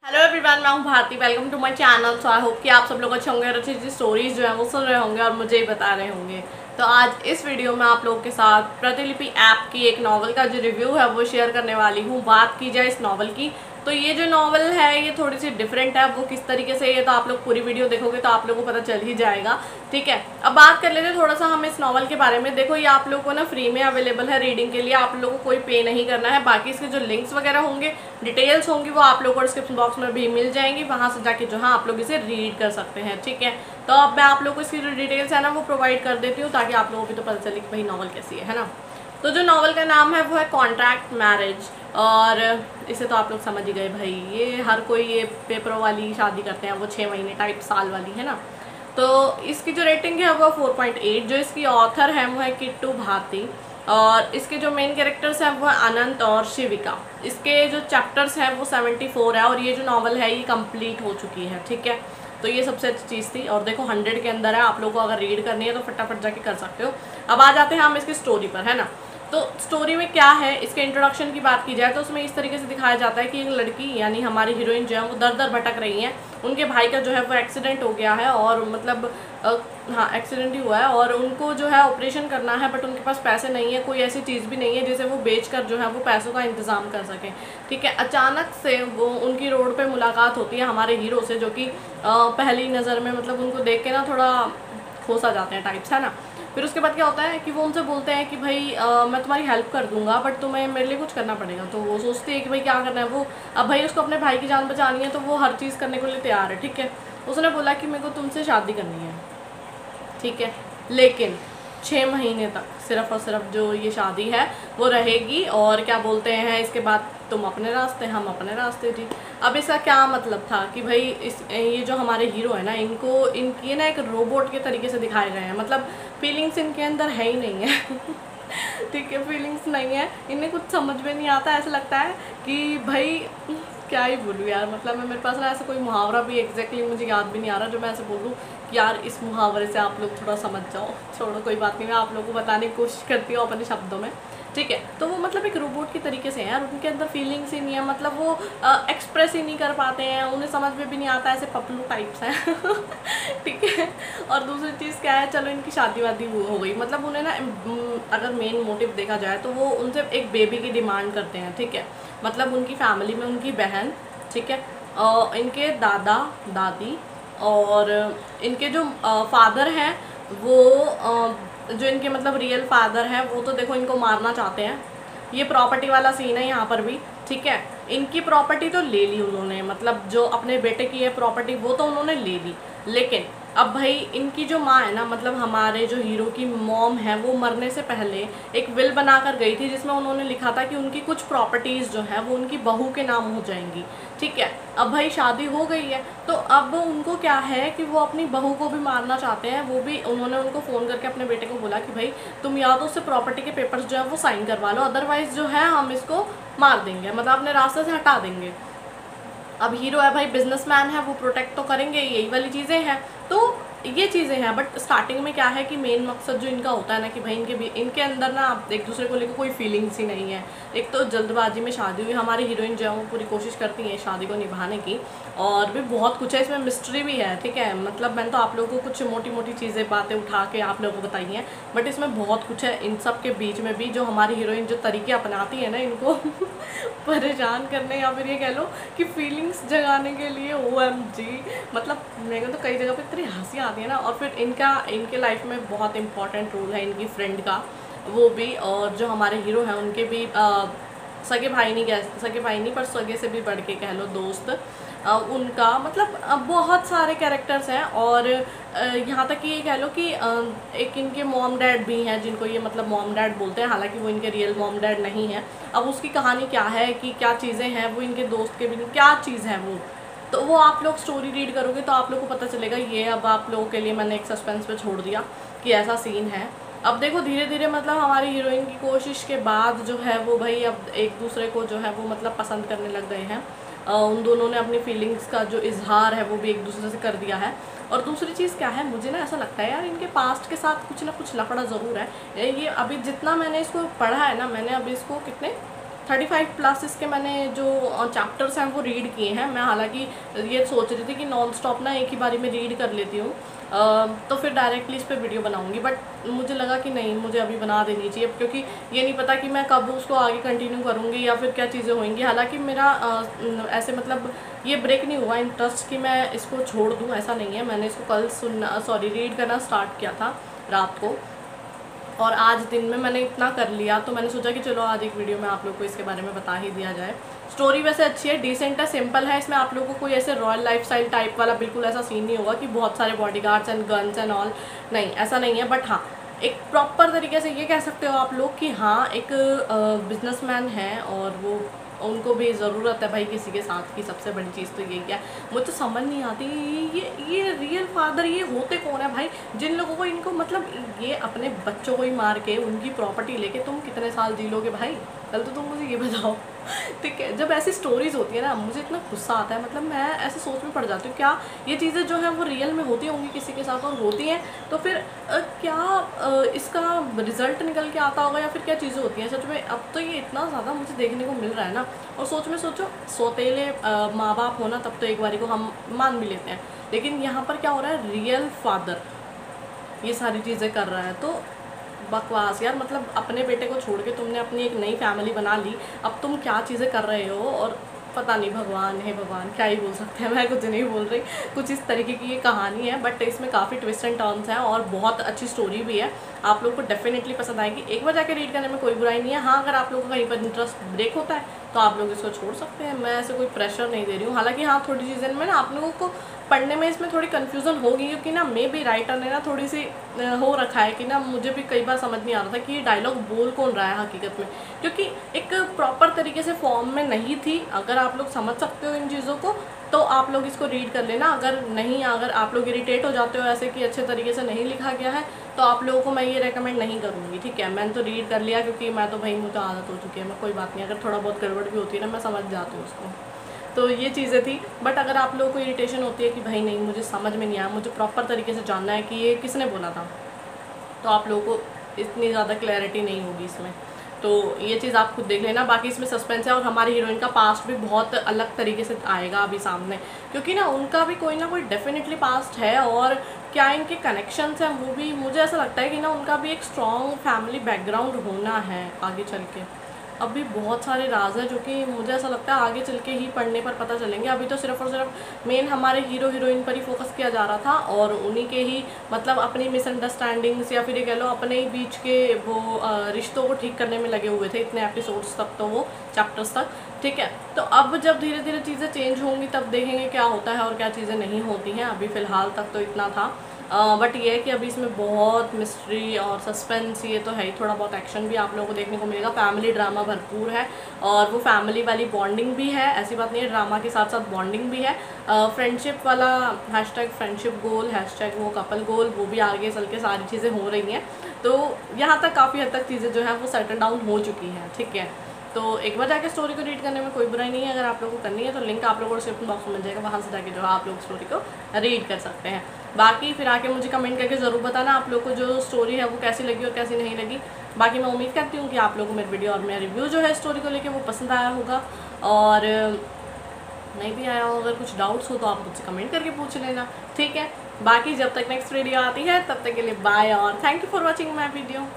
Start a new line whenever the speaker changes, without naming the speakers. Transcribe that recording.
Hello everyone, मैं हूँ Bharti. Welcome to my channel. So I hope कि आप सब लोग अच्छे होंगे और अच्छी अच्छी स्टोरीज जो है वो सुन रहे होंगे और मुझे ही बता रहे होंगे। तो आज इस वीडियो में आप लोगों के साथ प्रतिलिपि ऐप की एक नॉवल का जो रिव्यू है वो शेयर करने वाली हूँ। बात की जाए इस नॉवल की, तो ये जो नॉवल है ये थोड़ी सी डिफरेंट है। वो किस तरीके से, ये तो आप लोग पूरी वीडियो देखोगे तो आप लोगों को पता चल ही जाएगा। ठीक है, अब बात कर लेते हैं थोड़ा सा हम इस नॉवल के बारे में। देखो, ये आप लोगों को ना फ्री में अवेलेबल है रीडिंग के लिए, आप लोगों को कोई पे नहीं करना है। बाकी इसके जो लिंक्स वगैरह होंगे, डिटेल्स होंगी, वो आप लोगों को डिस्क्रिप्शन बॉक्स में भी मिल जाएंगी। वहाँ से जाके जो है आप लोग इसे रीड कर सकते हैं। ठीक है, तो अब मैं आप लोगों को इसकी जो डिटेल्स है ना वो प्रोवाइड कर देती हूँ, ताकि आप लोगों को भी तो पता चले कि भाई नॉवल कैसी है ना। तो जो नॉवल का नाम है वो है कॉन्ट्रैक्ट मैरिज, और इसे तो आप लोग समझ ही गए भाई, ये हर कोई ये पेपरों वाली शादी करते हैं, वो 6 महीने टाइप साल वाली है ना। तो इसकी जो रेटिंग है वो 4.8। जो इसकी ऑथर है वो है किट्टू भारती, और इसके जो मेन कैरेक्टर्स हैं वो है अनंत और शिविका। इसके जो चैप्टर्स हैं वो 74 है, और ये जो नॉवल है ये कंप्लीट हो चुकी है। ठीक है, तो ये सबसे अच्छी चीज़ थी। और देखो 100 के अंदर है, आप लोगों को अगर रीड करनी है तो फटाफट जाके कर सकते हो। अब आ जाते हैं हम इसकी स्टोरी पर, है ना। तो स्टोरी में क्या है, इसके इंट्रोडक्शन की बात की जाए तो उसमें इस तरीके से दिखाया जाता है कि एक लड़की यानी हमारी हीरोइन जो है वो दर दर भटक रही हैं। उनके भाई का जो है वो एक्सीडेंट हो गया है, और मतलब हाँ एक्सीडेंट ही हुआ है, और उनको जो है ऑपरेशन करना है, बट उनके पास पैसे नहीं है, कोई ऐसी चीज़ भी नहीं है जिसे वो बेचकर जो है वो पैसों का इंतज़ाम कर सकें। ठीक है, अचानक से वो उनकी रोड पे मुलाकात होती है हमारे हीरो से, जो कि पहली नज़र में मतलब उनको देख के ना थोड़ा खोसा जाते हैं टाइप्स, है ना। फिर उसके बाद क्या होता है कि वो उनसे बोलते हैं कि भाई मैं तुम्हारी हेल्प कर दूंगा, बट तुम्हें मेरे लिए कुछ करना पड़ेगा। तो वो सोचती है कि भाई क्या करना है वो, अब भाई उसको अपने भाई की जान बचानी है, तो वो हर चीज़ करने के लिए तैयार है। ठीक है, उसने बोला कि मेरे को तुमसे शादी करनी है। ठीक है, लेकिन 6 महीने तक सिर्फ और सिर्फ जो ये शादी है वो रहेगी, और क्या बोलते हैं इसके बाद तुम अपने रास्ते हम अपने रास्ते। जी, अब इसका क्या मतलब था कि भाई ये जो हमारे हीरो है ना, इनको इनकी ना एक रोबोट के तरीके से दिखाए गए हैं, मतलब फीलिंग्स इनके अंदर है ही नहीं है। ठीक है, फीलिंग्स नहीं है, इन्हें कुछ समझ में नहीं आता। ऐसा लगता है कि भाई क्या ही बोलूँ यार, मतलब मैं, मेरे पास ना ऐसा कोई मुहावरा भी एग्जैक्टली मुझे याद भी नहीं आ रहा जो मैं ऐसे बोल दूँ कि यार इस मुहावरे से आप लोग थोड़ा समझ जाओ। छोड़ो, कोई बात नहीं, मैं आप लोगों को बताने की कोशिश करती हूँ अपने शब्दों में। ठीक है, तो वो मतलब एक रोबोट की तरीके से है यार, उनके अंदर फीलिंग्स ही नहीं है, मतलब वो एक्सप्रेस ही नहीं कर पाते हैं, उन्हें समझ में भी नहीं आता, ऐसे पपलू टाइप्स हैं। ठीक है, और दूसरी चीज़ क्या है, चलो इनकी शादी वादी हो गई, मतलब उन्हें ना अगर मेन मोटिव देखा जाए तो वो उनसे एक बेबी की डिमांड करते हैं। ठीक है, मतलब उनकी फैमिली में उनकी बहन, ठीक है, इनके दादा दादी, और इनके जो फादर हैं वो जो इनके मतलब रियल फादर हैं वो तो देखो इनको मारना चाहते हैं। ये प्रॉपर्टी वाला सीन है यहाँ पर भी। ठीक है, इनकी प्रॉपर्टी तो ले ली उन्होंने, मतलब जो अपने बेटे की है प्रॉपर्टी वो तो उन्होंने ले ली, लेकिन अब भाई इनकी जो माँ है ना, मतलब हमारे जो हीरो की मॉम है, वो मरने से पहले एक विल बनाकर गई थी जिसमें उन्होंने लिखा था कि उनकी कुछ प्रॉपर्टीज़ जो है वो उनकी बहू के नाम हो जाएंगी। ठीक है, अब भाई शादी हो गई है, तो अब उनको क्या है कि वो अपनी बहू को भी मारना चाहते हैं। वो भी उन्होंने उनको फ़ोन करके अपने बेटे को बोला कि भाई तुम या तो उससे प्रॉपर्टी के पेपर्स जो है वो साइन करवा लो, अदरवाइज़ जो है हम इसको मार देंगे, मतलब अपने रास्ते से हटा देंगे। अब हीरो है भाई, बिजनेसमैन है, वो प्रोटेक्ट तो करेंगे, यही वाली चीज़ें हैं। तो ये चीज़ें हैं, बट स्टार्टिंग में क्या है कि मेन मकसद जो इनका होता है ना कि भाई इनके अंदर ना एक दूसरे को लेकर कोई फीलिंग्स ही नहीं है। एक तो जल्दबाजी में शादी हुई, हमारी हीरोइन जो है वो पूरी कोशिश करती है शादी को निभाने की, और भी बहुत कुछ है इसमें, मिस्ट्री भी है। ठीक है, मतलब मैंने तो आप लोगों को कुछ मोटी मोटी चीज़ें बातें उठा के आप लोगों को बताई हैं, बट इसमें बहुत कुछ है। इन सब के बीच में भी जो हमारी हीरोइन जो तरीके अपनाती है ना इनको परेशान करने, या फिर ये कह लो कि फीलिंग्स जगाने के लिए, OMG, मतलब मेरे को तो कई जगह पे इतनी हंसी आती है ना। और फिर इनके लाइफ में बहुत इंपॉर्टेंट रोल है इनकी फ्रेंड का, वो भी, और जो हमारे हीरो हैं उनके भी सगे भाई नहीं पर सगे से भी बढ़ के कह लो दोस्त, उनका मतलब बहुत सारे कैरेक्टर्स हैं। और यहाँ तक कि ये कह लो कि एक इनके मॉम डैड भी हैं जिनको ये मतलब मॉम डैड बोलते हैं, हालांकि वो इनके रियल मॉम डैड नहीं है। अब उसकी कहानी क्या है कि क्या चीज़ें हैं वो इनके दोस्त के भी क्या चीज़ है वो, तो वो आप लोग स्टोरी रीड करोगे तो आप लोग को पता चलेगा। ये अब आप लोगों के लिए मैंने एक सस्पेंस पे छोड़ दिया कि ऐसा सीन है। अब देखो धीरे धीरे मतलब हमारी हीरोइन की कोशिश के बाद जो है वो भाई अब एक दूसरे को जो है वो मतलब पसंद करने लग गए हैं। उन दोनों ने अपनी फीलिंग्स का जो इजहार है वो भी एक दूसरे से कर दिया है। और दूसरी चीज़ क्या है, मुझे ना ऐसा लगता है यार इनके पास्ट के साथ कुछ ना कुछ लफड़ा ज़रूर है। ये अभी जितना मैंने इसको पढ़ा है ना, मैंने अभी इसको कितने 35+ इसके मैंने जो चैप्टर्स हैं वो रीड किए हैं। मैं हालांकि ये सोच रही थी कि नॉन स्टॉप ना एक ही बारी में रीड कर लेती हूँ, तो फिर डायरेक्टली इस पर वीडियो बनाऊँगी, बट मुझे लगा कि नहीं, मुझे अभी बना देनी चाहिए, क्योंकि ये नहीं पता कि मैं कब उसको आगे कंटिन्यू करूँगी या फिर क्या चीज़ें होंगी। हालांकि मेरा ऐसे मतलब ये ब्रेक नहीं हुआ इंटरेस्ट कि मैं इसको छोड़ दूँ, ऐसा नहीं है। मैंने इसको कल रीड करना स्टार्ट किया था रात को, और आज दिन में मैंने इतना कर लिया, तो मैंने सोचा कि चलो आज एक वीडियो में आप लोग को इसके बारे में बता ही दिया जाए। स्टोरी वैसे अच्छी है, डिसेंट है, सिंपल है। इसमें आप लोगों को कोई ऐसे रॉयल लाइफस्टाइल टाइप वाला बिल्कुल ऐसा सीन नहीं होगा कि बहुत सारे bodyguards and guns and all, नहीं ऐसा नहीं है। बट हाँ, एक प्रॉपर तरीके से ये कह सकते हो आप लोग कि हाँ, एक बिजनेसमैन है और वो उनको भी ज़रूरत है भाई किसी के साथ की। सबसे बड़ी चीज़ तो यही है, मुझे तो समझ नहीं आती ये रियल फादर ये होते कौन है भाई, जिन लोगों को इनको मतलब ये अपने बच्चों को ही मार के उनकी प्रॉपर्टी लेके तुम कितने साल जी लोगे भाई? कल तो तुम मुझे ये बताओ। ठीक है, जब ऐसी स्टोरीज़ होती है ना, मुझे इतना गुस्सा आता है, मतलब मैं ऐसे सोच में पड़ जाती हूँ, क्या ये चीज़ें जो हैं वो रियल में होती होंगी किसी के साथ, और होती हैं तो फिर क्या इसका रिजल्ट निकल के आता होगा या फिर क्या चीज़ें होती हैं सच में। अब तो ये इतना ज़्यादा मुझे देखने को मिल रहा है ना, और सोचो सौतेले माँ बाप होना तब तो एक बारी को हम मान भी लेते हैं, लेकिन यहाँ पर क्या हो रहा है, रियल फादर ये सारी चीज़ें कर रहा है, तो बकवास यार। मतलब अपने बेटे को छोड़ के तुमने अपनी एक नई फैमिली बना ली, अब तुम क्या चीज़ें कर रहे हो, और पता नहीं, भगवान है भगवान, क्या ही बोल सकते हैं, मैं कुछ नहीं बोल रही। कुछ इस तरीके की ये कहानी है, बट इसमें काफ़ी ट्विस्ट एंड टर्न्स हैं और बहुत अच्छी स्टोरी भी है। आप लोग को डेफिनेटली पसंद आएगी, एक बार जाके रीड करने में कोई बुराई नहीं है। हाँ, अगर आप लोगों का कहीं पर इंटरेस्ट ब्रेक होता है तो आप लोग इसको छोड़ सकते हैं, मैं ऐसे कोई प्रेशर नहीं दे रही हूँ। हालांकि हाँ, थोड़ी चीज़ें में ना आप लोगों को पढ़ने में इसमें थोड़ी कन्फ्यूज़न होगी, क्योंकि ना मे बी राइटर ने ना थोड़ी सी हो रखा है कि ना मुझे भी कई बार समझ नहीं आ रहा था कि ये डायलॉग बोल कौन रहा है हकीकत में, क्योंकि एक प्रॉपर तरीके से फॉर्म में नहीं थी। अगर आप लोग समझ सकते हो इन चीज़ों को तो आप लोग इसको रीड कर लेना, अगर आप लोग इरिटेट हो जाते हो ऐसे कि अच्छे तरीके से नहीं लिखा गया है, तो आप लोगों को मैं ये रेकमेंड नहीं करूँगी। ठीक है, मैंने तो रीड कर लिया, क्योंकि मैं तो भाई मुझे आदत हो चुकी है, मैं कोई बात नहीं, अगर थोड़ा बहुत गड़बड़ भी होती है ना मैं समझ जाती हूँ उसको। तो ये चीज़ें थी, बट अगर आप लोगों को इरिटेशन होती है कि भाई नहीं मुझे समझ में नहीं आया, मुझे प्रॉपर तरीके से जानना है कि ये किसने बोला था, तो आप लोगों को इतनी ज़्यादा क्लैरिटी नहीं होगी इसमें, तो ये चीज़ आप खुद देख लेना। बाकी इसमें सस्पेंस है, और हमारी हीरोइन का पास्ट भी बहुत अलग तरीके से आएगा अभी सामने, क्योंकि ना उनका भी कोई ना कोई डेफिनेटली पास्ट है, और क्या इनके कनेक्शंस हैं वो भी मुझे ऐसा लगता है कि ना उनका भी एक स्ट्रॉन्ग फैमिली बैकग्राउंड होना है आगे चल के। अभी बहुत सारे राज हैं जो कि मुझे ऐसा लगता है आगे चल के ही पढ़ने पर पता चलेंगे। अभी तो सिर्फ और सिर्फ मेन हमारे हीरो हीरोइन पर ही फोकस किया जा रहा था, और उन्हीं के ही मतलब अपनी मिसअंडरस्टैंडिंग्स या फिर ये कह लो अपने ही बीच के वो रिश्तों को ठीक करने में लगे हुए थे इतने एपिसोड्स तक, तो वो चैप्टर्स तक। ठीक है, तो अब जब धीरे धीरे चीज़ें चेंज होंगी तब देखेंगे क्या होता है और क्या चीज़ें नहीं होती हैं। अभी फ़िलहाल तक तो इतना था, बट ये है कि अभी इसमें बहुत मिस्ट्री और सस्पेंस ये तो है ही, थोड़ा बहुत एक्शन भी आप लोगों को देखने को मिलेगा, फैमिली ड्रामा भरपूर है, और वो फैमिली वाली बॉन्डिंग भी है, ऐसी बात नहीं है, ड्रामा के साथ साथ बॉन्डिंग भी है। फ्रेंडशिप वाला हैशटैग फ्रेंडशिप गोल, हैशटैग वो कपल गोल, वो भी आगे चल के सारी चीज़ें हो रही हैं, तो यहाँ तक काफ़ी हद तक चीज़ें जो है वो सेटल डाउन हो चुकी हैं। ठीक है, तो एक बार जाके स्टोरी को रीड करने में कोई बुराई नहीं है। अगर आप लोगों को करनी है तो लिंक आप लोगों को डिस्क्रिप्शन बॉक्स में मिल जाएगा, वहाँ से जाके जो है आप लोग स्टोरी को रीड कर सकते हैं। बाकी फिर आके मुझे कमेंट करके ज़रूर बताना आप लोग को जो स्टोरी है वो कैसी लगी और कैसी नहीं लगी। बाकी मैं उम्मीद करती हूँ कि आप लोगों को मेरी वीडियो और मेरा रिव्यू जो है स्टोरी को लेके वो पसंद आया होगा, और नहीं भी आया हो, अगर कुछ डाउट्स हो तो आप मुझसे कमेंट करके पूछ लेना। ठीक है, बाकी जब तक नेक्स्ट वीडियो आती है तब तक के लिए बाय, और thank you for watching my video.